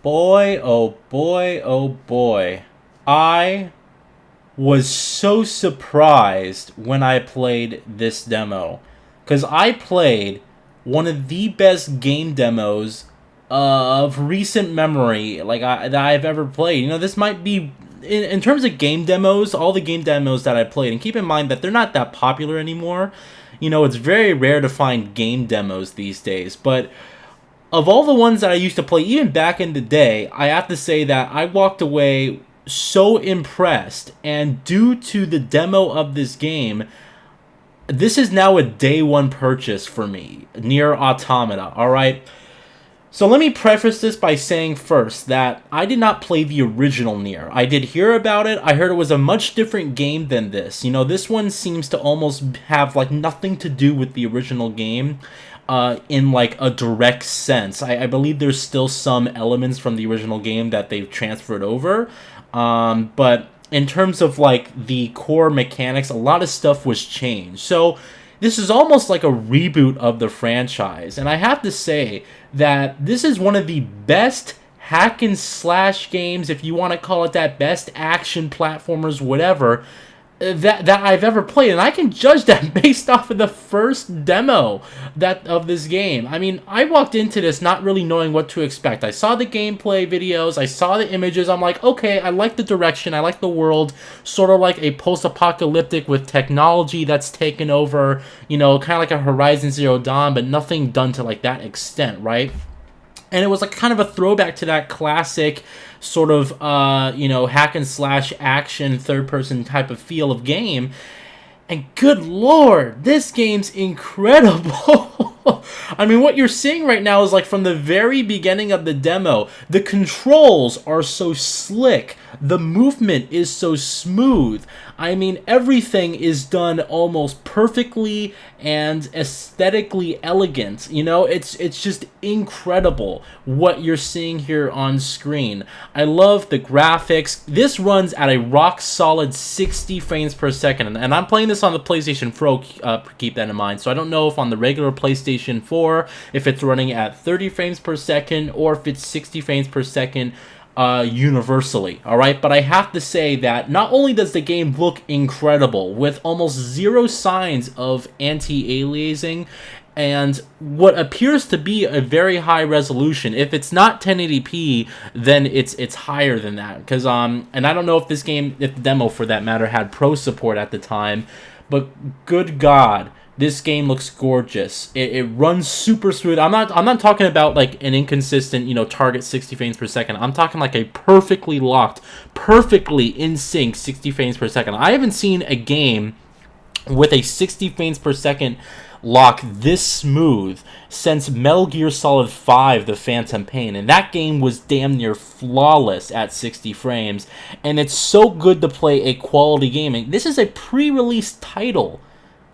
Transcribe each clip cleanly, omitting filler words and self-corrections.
boy, oh boy, oh boy. I was so surprised when I played this demo. Because I played one of the best game demos of recent memory that I've ever played. You know, this might be, in terms of game demos, all the game demos that I played, and keep in mind that they're not that popular anymore. You know, it's very rare to find game demos these days, but of all the ones that I used to play, even back in the day, I have to say that I walked away so impressed, and due to the demo of this game, this is now a day one purchase for me. NieR Automata, alright? So let me preface this by saying first that I did not play the original NieR. I did hear about it. I heard it was a much different game than this. You know, this one seems to almost have like nothing to do with the original game in like a direct sense. I believe there's still some elements from the original game that they've transferred over. But in terms of like the core mechanics, a lot of stuff was changed. So this is almost like a reboot of the franchise. And I have to say that this is one of the best hack and slash games, if you want to call it that, best action platformers, whatever, that I've ever played. And I can judge that based off of the first demo of this game. I mean, I walked into this not really knowing what to expect. I saw the gameplay videos, I saw the images, I'm like, okay, I like the direction, I like the world, sort of like a post-apocalyptic with technology that's taken over, you know, kind of like a Horizon Zero Dawn, but nothing done to like that extent, right? And it was like kind of a throwback to that classic sort of, you know, hack and slash action third person type of feel of game. And good lord, this game's incredible. I mean, what you're seeing right now is like from the very beginning of the demo, the controls are so slick, the movement is so smooth. I mean, everything is done almost perfectly and aesthetically elegant. You know, it's just incredible what you're seeing here on screen. I love the graphics. This runs at a rock solid 60 frames per second, and I'm playing this on the PlayStation Pro, keep that in mind. So I don't know if on the regular PlayStation 4, if it's running at 30 frames per second or if it's 60 frames per second universally, alright? But I have to say that not only does the game look incredible, with almost zero signs of anti-aliasing, and what appears to be a very high resolution. If it's not 1080p, then it's higher than that. Because and I don't know if this game, if the demo for that matter, had pro support at the time, but good God, this game looks gorgeous. It runs super smooth. I'm not talking about like an inconsistent, you know, target 60 frames per second. I'm talking like a perfectly locked, perfectly in sync 60 frames per second. I haven't seen a game with a 60 frames per second lock this smooth since Metal Gear Solid 5: The Phantom Pain, and that game was damn near flawless at 60 frames, and it's so good to play a quality game. And this is a pre-release title.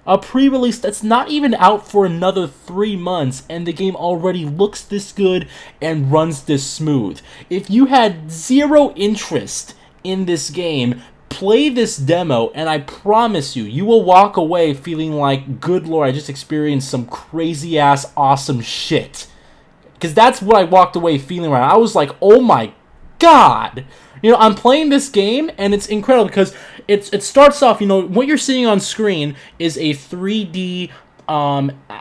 A pre-release that's not even out for another 3 months, and the game already looks this good and runs this smooth. If you had zero interest in this game, play this demo, and I promise you, you will walk away feeling like, good lord, I just experienced some crazy-ass awesome shit. Because that's what I walked away feeling right. I was like, oh my god! You know, I'm playing this game, and it's incredible because it starts off, you know, what you're seeing on screen is a 3D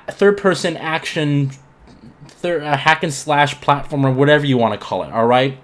third-person action, hack and slash platformer, whatever you want to call it, alright?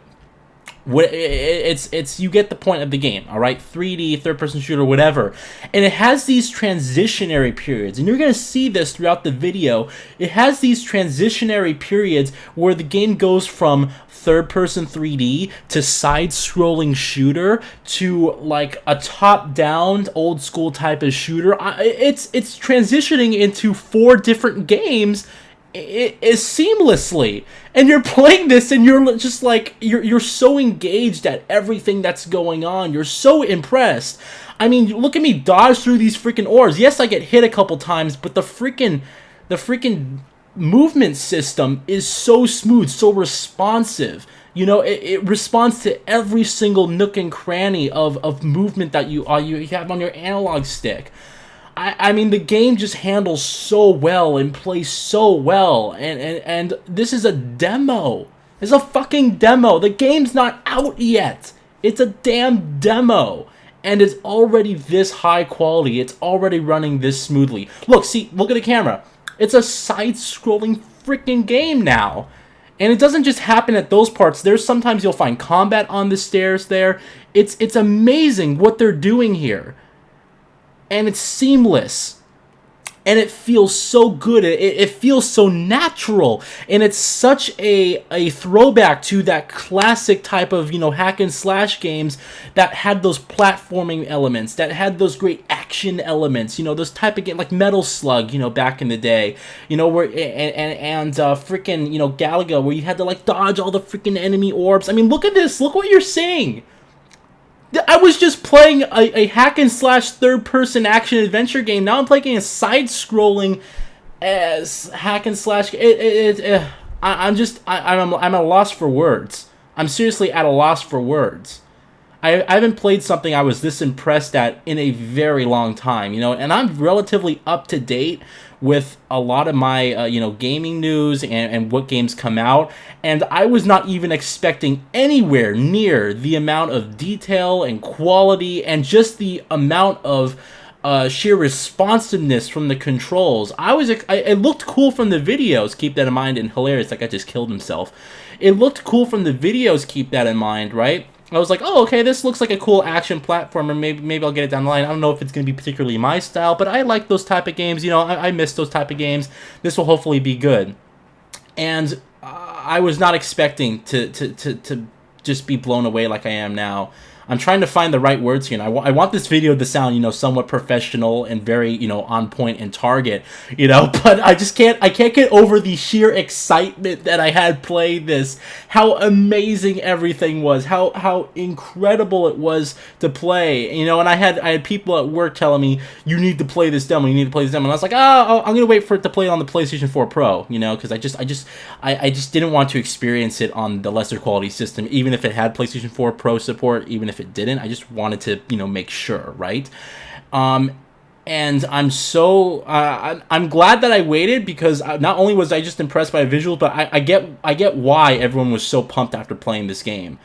It's you get the point of the game, all right? 3D, third-person shooter, whatever. And it has these transitionary periods, and you're going to see this throughout the video. It has these transitionary periods where the game goes from third-person 3D to side-scrolling shooter to like a top-down, old-school type of shooter. It's transitioning into 4 different games. It is seamlessly, and you're playing this and you're just like you're so engaged at everything that's going on. You're so impressed. I mean, look at me dodge through these freaking orbs. Yes, I get hit a couple times, but the freaking movement system is so smooth, so responsive. You know, it responds to every single nook and cranny of movement that you have on your analog stick. I mean, the game just handles so well and plays so well, and this is a demo. It's a fucking demo. The game's not out yet. It's a damn demo. And it's already this high quality. It's already running this smoothly. Look, see, look at the camera. It's a side-scrolling freaking game now. And it doesn't just happen at those parts. There's sometimes you'll find combat on the stairs there. It's amazing what they're doing here. And it's seamless. And it feels so good. It feels so natural. And it's such a throwback to that classic type of, hack and slash games that had those platforming elements, that had those great action elements, those type of games like Metal Slug, back in the day, where, and freaking, Galaga, where you had to, like, dodge all the freaking enemy orbs. I mean, look at this. Look what you're seeing. I was just playing a hack and slash third-person action adventure game. Now I'm playing a side-scrolling hack and slash. I'm at a loss for words. I'm seriously at a loss for words. I haven't played something I was this impressed at in a very long time, and I'm relatively up to date with a lot of my, gaming news and what games come out, and I was not even expecting anywhere near the amount of detail and quality and just the amount of sheer responsiveness from the controls. It looked cool from the videos, keep that in mind, and hilarious, that guy just killed himself. It looked cool from the videos, keep that in mind, right? I was like, oh, okay, this looks like a cool action platformer. Maybe I'll get it down the line. I don't know if it's going to be particularly my style, but I like those type of games. I miss those type of games. This will hopefully be good. And I was not expecting to just be blown away like I am now. I'm trying to find the right words here, and I want this video to sound, somewhat professional and very, on point and target, but I can't get over the sheer excitement that I had playing this, how amazing everything was, how incredible it was to play, and I had people at work telling me, you need to play this demo, and I was like, oh, I'm gonna wait for it to play it on the PlayStation 4 Pro, because I just didn't want to experience it on the lesser quality system, even if it had PlayStation 4 Pro support, even if it didn't. I just wanted to, make sure, right? And I'm so I'm glad that I waited, because not only was I just impressed by visuals, but I get why everyone was so pumped after playing this game.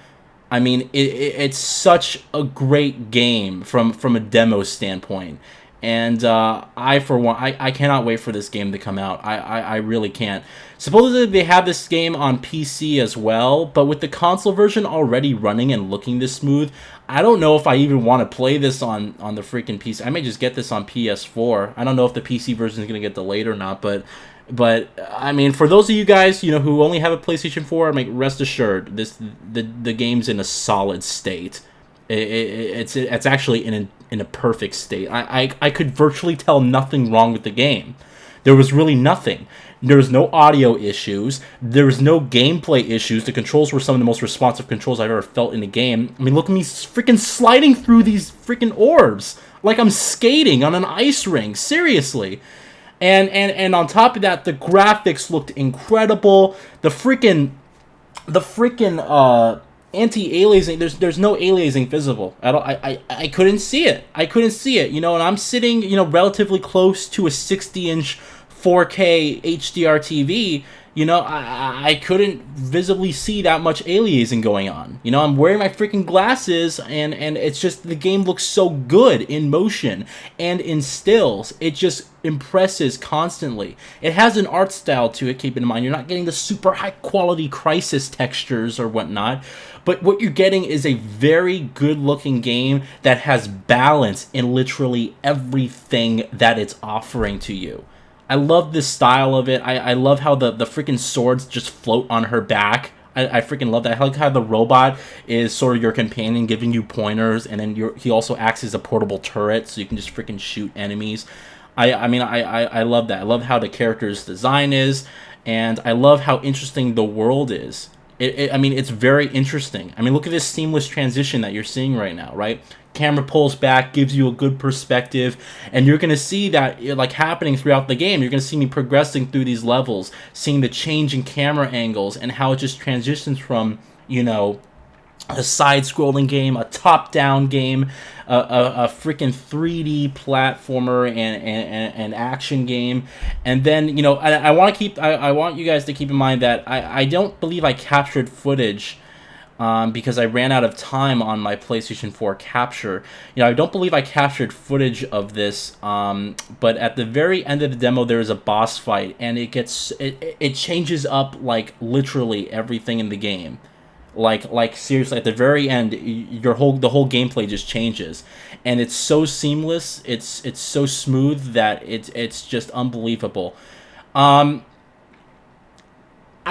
I mean, it's such a great game from a demo standpoint. And for one, I cannot wait for this game to come out. I really can't. Supposedly they have this game on PC as well, but with the console version already running and looking this smooth, I don't know if I even want to play this on the freaking PC. I may just get this on PS4. I don't know if the PC version is going to get delayed or not, but I mean, for those of you guys, who only have a PlayStation 4, I mean, rest assured, the game's in a solid state. It's actually in a perfect state. I could virtually tell nothing wrong with the game. There was really nothing. There was no audio issues. There was no gameplay issues. The controls were some of the most responsive controls I've ever felt in a game. I mean, look at me freaking sliding through these freaking orbs like I'm skating on an ice rink. Seriously. And on top of that, the graphics looked incredible. The freaking anti-aliasing, there's no aliasing visible at all. I couldn't see it. And I'm sitting, relatively close to a 60-inch 4K HDR TV. I couldn't visibly see that much aliasing going on. I'm wearing my freaking glasses, and it's just, the game looks so good in motion and in stills. It just impresses constantly. It has an art style to it, keep in mind. You're not getting the super high quality Crysis textures or whatnot, but what you're getting is a very good looking game that has balance in literally everything that it's offering to you. I love this style of it. I love how the freaking swords just float on her back. I freaking love that. I like how the robot is sort of your companion, giving you pointers, and then he also acts as a portable turret, so you can just freaking shoot enemies. I mean, I love that. I love how the character's design is, and I love how interesting the world is. I mean, it's very interesting. I mean, look at this seamless transition that you're seeing right now, right? Camera pulls back, gives you a good perspective, and you're going to see that like happening throughout the game. You're going to see me progressing through these levels, seeing the change in camera angles and how it just transitions from, a side-scrolling game, a top-down game, a freaking 3D platformer and action game. And then, you know, I want you guys to keep in mind that I don't believe I captured footage because I ran out of time on my PlayStation 4 capture. You know, I don't believe I captured footage of this, but at the very end of the demo, there is a boss fight, and it changes up, like, literally everything in the game. Like seriously, at the very end, the whole gameplay just changes, and it's so seamless. It's so smooth that it's just unbelievable. I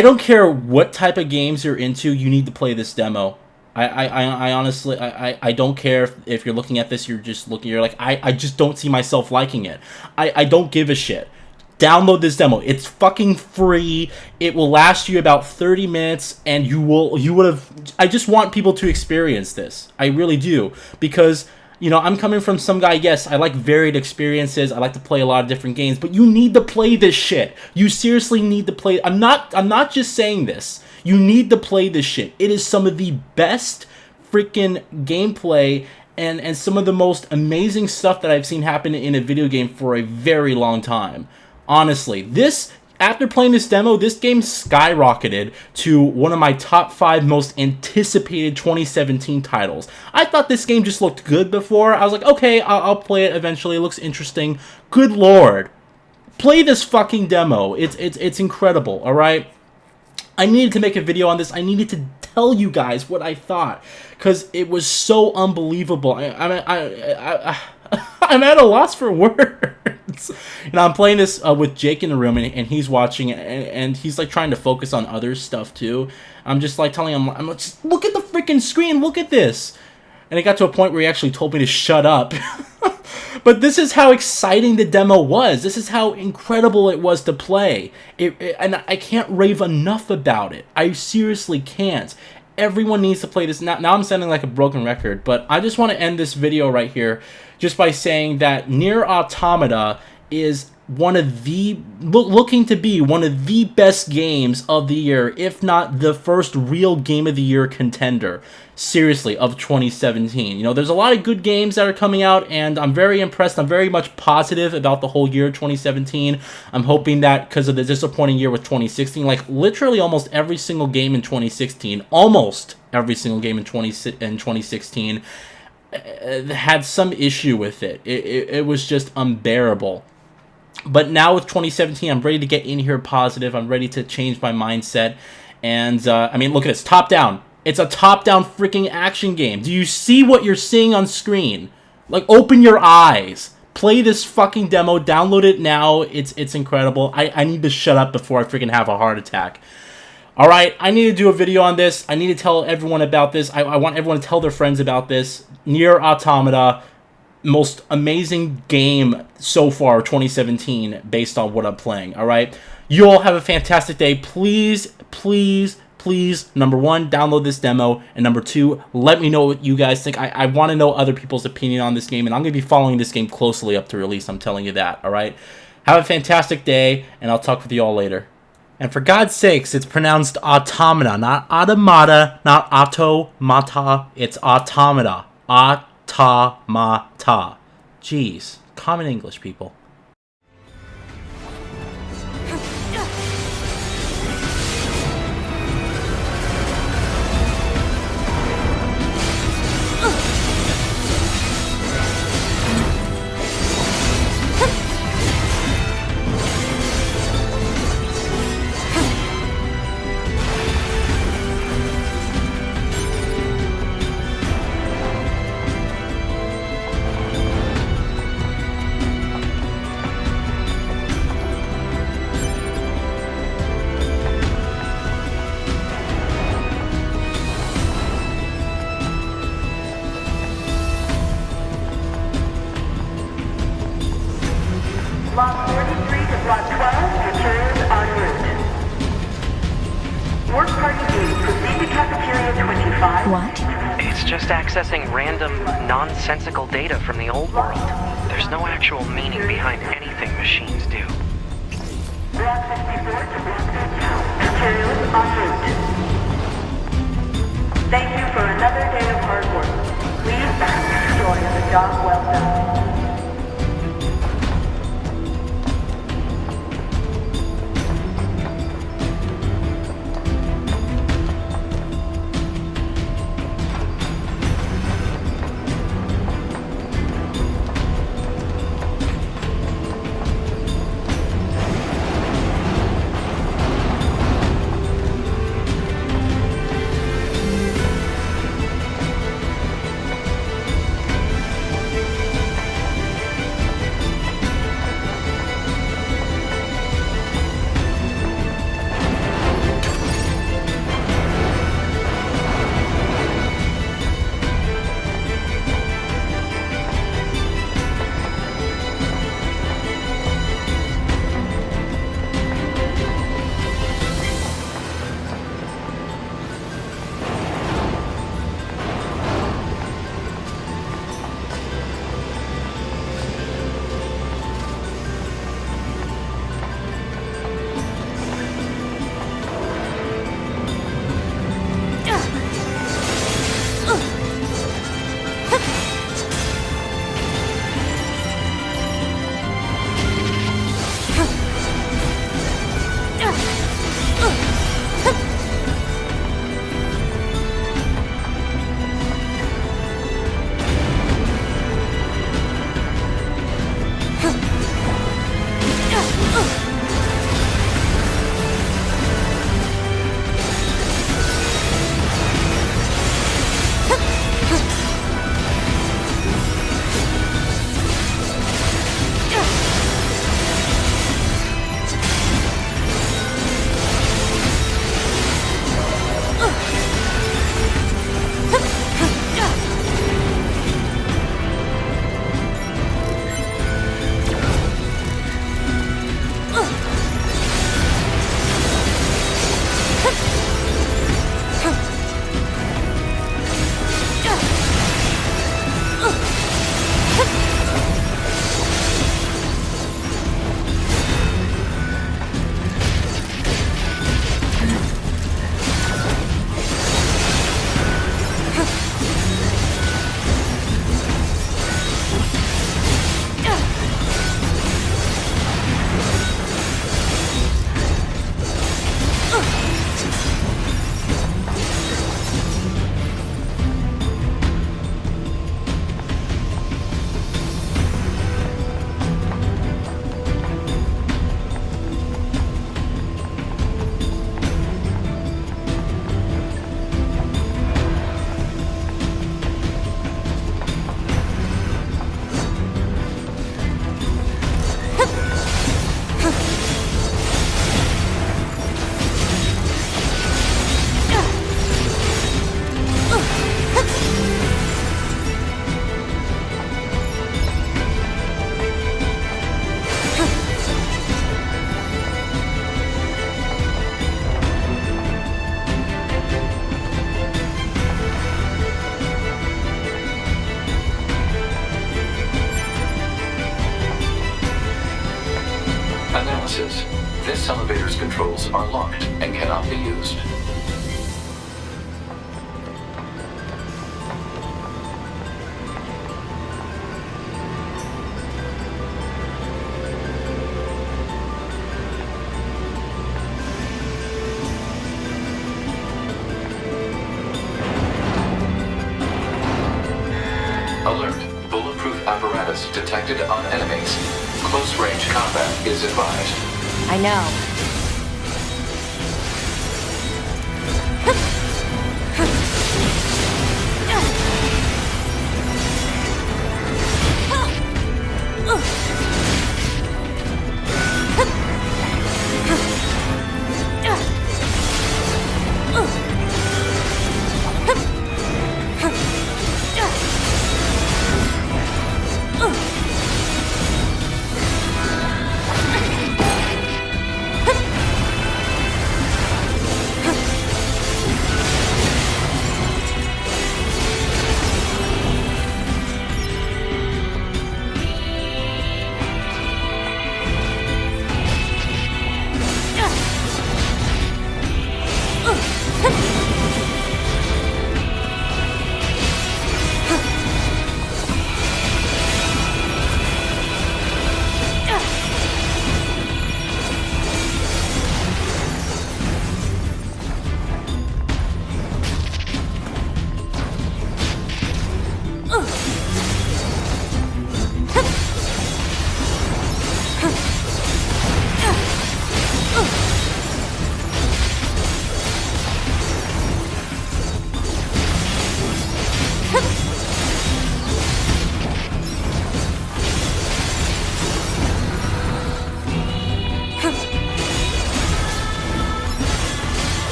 don't care what type of games you're into. You need to play this demo. I honestly, I don't care if you're looking at this. You're like, I just don't see myself liking it. I don't give a shit. Download this demo. It's fucking free. It will last you about 30 minutes, and you would have. I just want people to experience this. I really do, because, you know, I'm coming from some guy. Yes, I like varied experiences. I like to play a lot of different games, but you need to play this shit. You seriously need to play. I'm not just saying this. You need to play this shit. It is some of the best freaking gameplay and some of the most amazing stuff that I've seen happen in a video game for a very long time. Honestly, after playing this demo, this game skyrocketed to one of my top 5 most anticipated 2017 titles. I thought this game just looked good before. I was like, okay, I'll play it eventually. It looks interesting. Good lord. Play this fucking demo. It's incredible, alright? I needed to make a video on this. I needed to tell you guys what I thought, because it was so unbelievable. I'm at a loss for words. And I'm playing this with Jake in the room, and he's watching it, and he's like trying to focus on other stuff too. I'm just like telling him, I'm like, just look at the freaking screen, look at this. And it got to a point where he actually told me to shut up. But this is how exciting the demo was. This is how incredible it was to play. And I can't rave enough about it. I seriously can't. Everyone needs to play this. Now I'm sounding like a broken record, but I just want to end this video right here just by saying that NieR Automata is looking to be one of the best games of the year, if not the first real game of the year contender, seriously, of 2017. You know, there's a lot of good games that are coming out, and I'm very impressed. I'm very much positive about the whole year 2017. I'm hoping that because of the disappointing year with 2016, like literally almost every single game in 2016, almost every single game in 2016 had some issue with it. It was just unbearable. But now with 2017, I'm ready to get in here positive. I'm ready to change my mindset. And, I mean, look at this. Top down. It's a top-down freaking action game. Do you see what you're seeing on screen? Like, open your eyes. Play this fucking demo. Download it now. It's incredible. I need to shut up before I freaking have a heart attack. Alright, I need to do a video on this. I need to tell everyone about this. I want everyone to tell their friends about this. NieR Automata. Most amazing game so far 2017 based on what I'm playing. Alright, you all have a fantastic day. Please number 1, download this demo, and number 2, let me know what you guys think. I want to know other people's opinion on this game, and I'm going to be following this game closely up to release. I'm telling you that. Alright, have a fantastic day, and I'll talk with you all later. And for God's sakes, it's pronounced automata, not automata, not automata. It's automata. Automata. Jeez. Common English, people. Block 43 to Block 12, materials en route. Work party B, proceed to cafeteria 25. What? It's just accessing random, nonsensical data from the old world. There's no actual meaning behind anything machines do. Block 54 to Block 13, materials en route. Thank you for another day of hard work. Please enjoy the job well done. Analysis. This elevator's controls are locked and cannot be used. Alert. Bulletproof apparatus detected on enemies. Close range combat is advised. I know.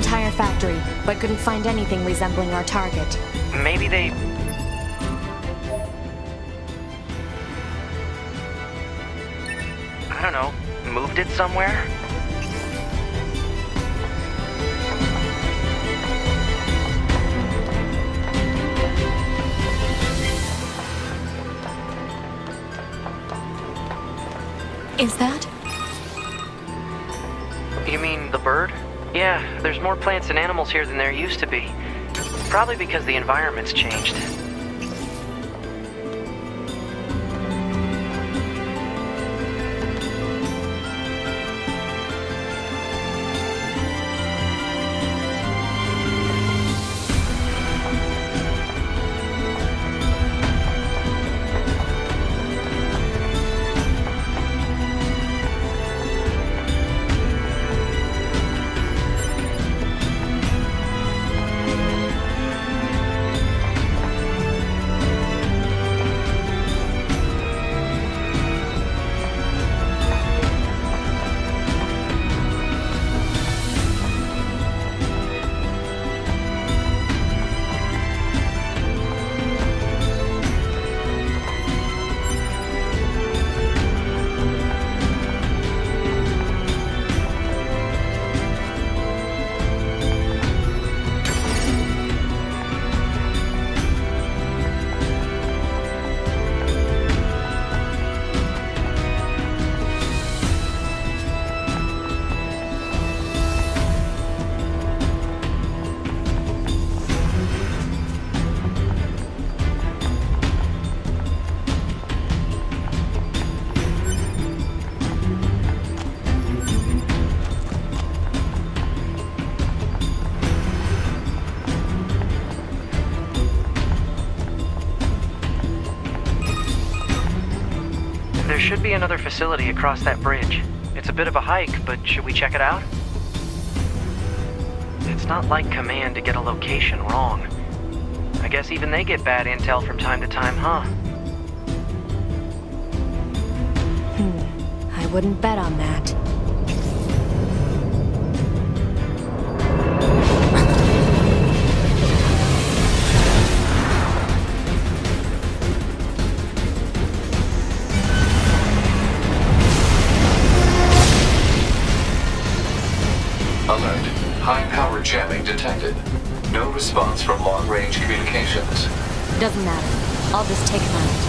entire factory, but couldn't find anything resembling our target. Maybe they... I don't know, moved it somewhere? Is that? You mean the bird? Yeah, there's more plants and animals here than there used to be. Probably because the environment's changed. There should be another facility across that bridge. It's a bit of a hike, but should we check it out? It's not like Command to get a location wrong. I guess even they get bad intel from time to time, huh? I wouldn't bet on that. Alert. High-power jamming detected. No response from long-range communications. Doesn't matter. I'll just take him out.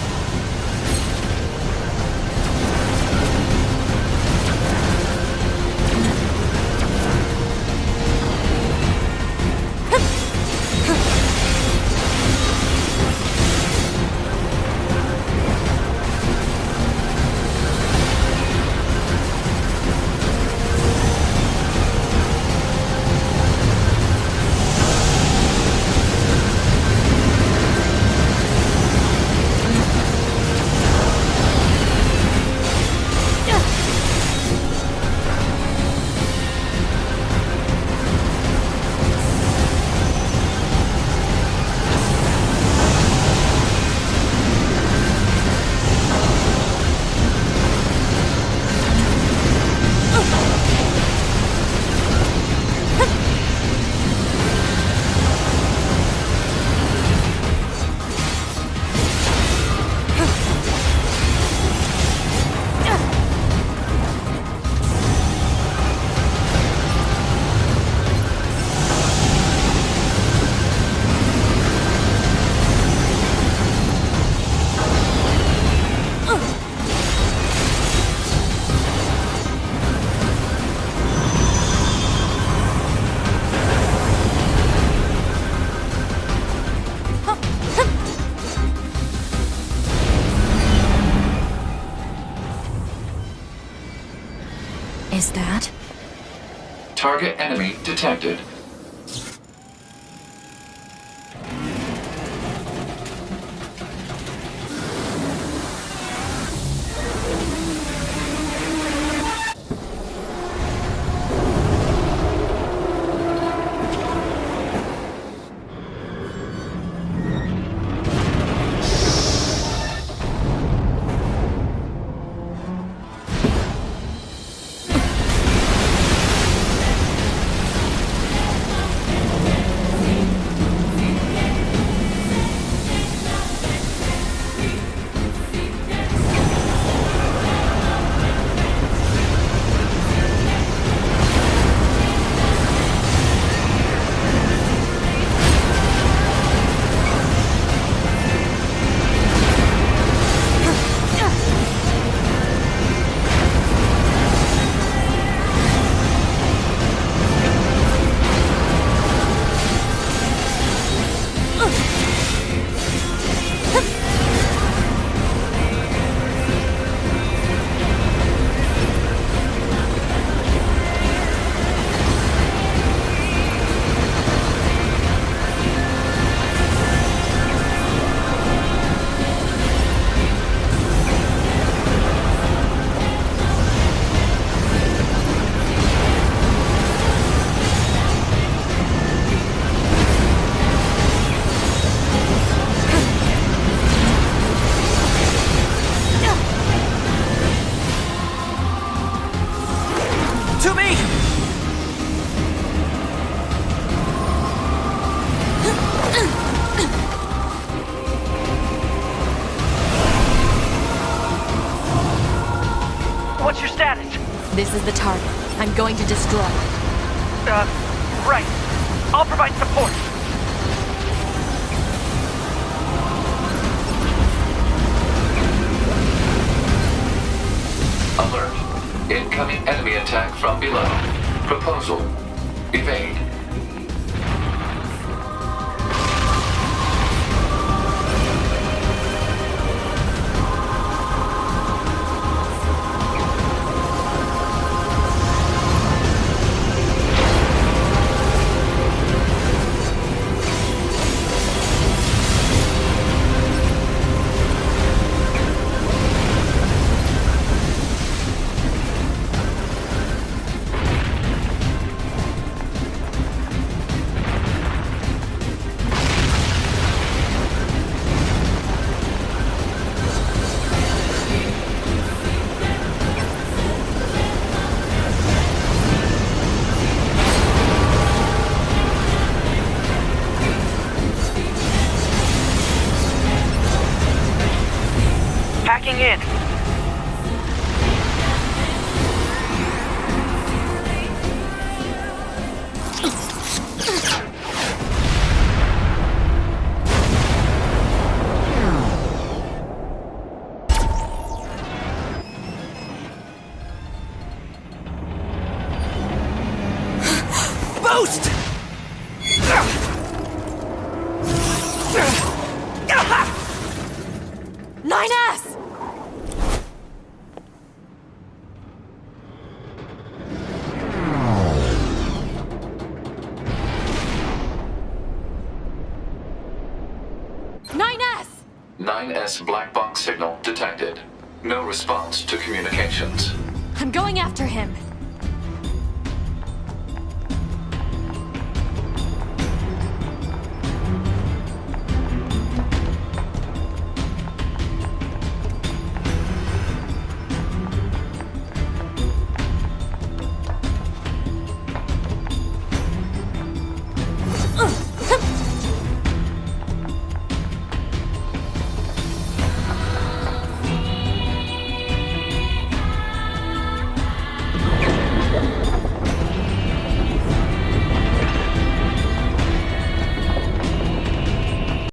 Is that? Target enemy detected. What's your status? This is the target. I'm going to destroy it. Right. I'll provide support. Alert. Incoming enemy attack from below. Proposal. Evade. Hacking in. Boost! 9S! Nine 9S black box signal detected. No response to communications. I'm going after him.